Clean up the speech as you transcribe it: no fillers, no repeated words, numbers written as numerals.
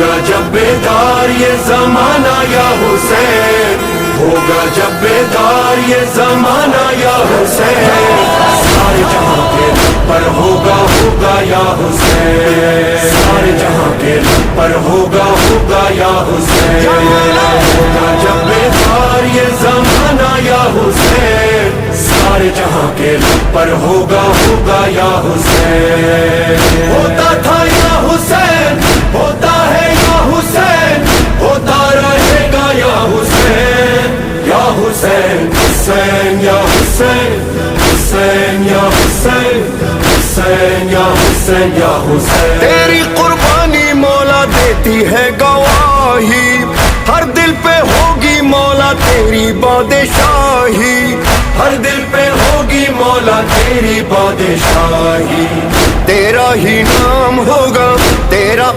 ہوگا جب بیدار یہ زمانہ یا حسین، ہوگا جب بیدار یہ زمانہ یا حسین، سارے جہاں کے لب پر ہوگا ہوگا یا حسین، سارے جہاں کے لب پر ہوگا ہوگا یا حسین، ہوگا جب بیدار یہ زمانہ یا حسین، سارے جہاں کے لب پر ہوگا ہوگا یا حسین، ہوتا تھا یا حسین، ہوتا ہے یا حسین، ہوتا رہے گا یا حسین، یا حسین، حسین یا حسین، حسین یا حسین، حسین یا حسین یا حسین، تیری قربانی مولا دیتی ہے گواہی، ہر دل پہ ہوگی مولا تیری بادشاہی، ہر دل پہ ہوگی مولا تیری بادشاہی، تیرا ہی نام ہوگا، تیرا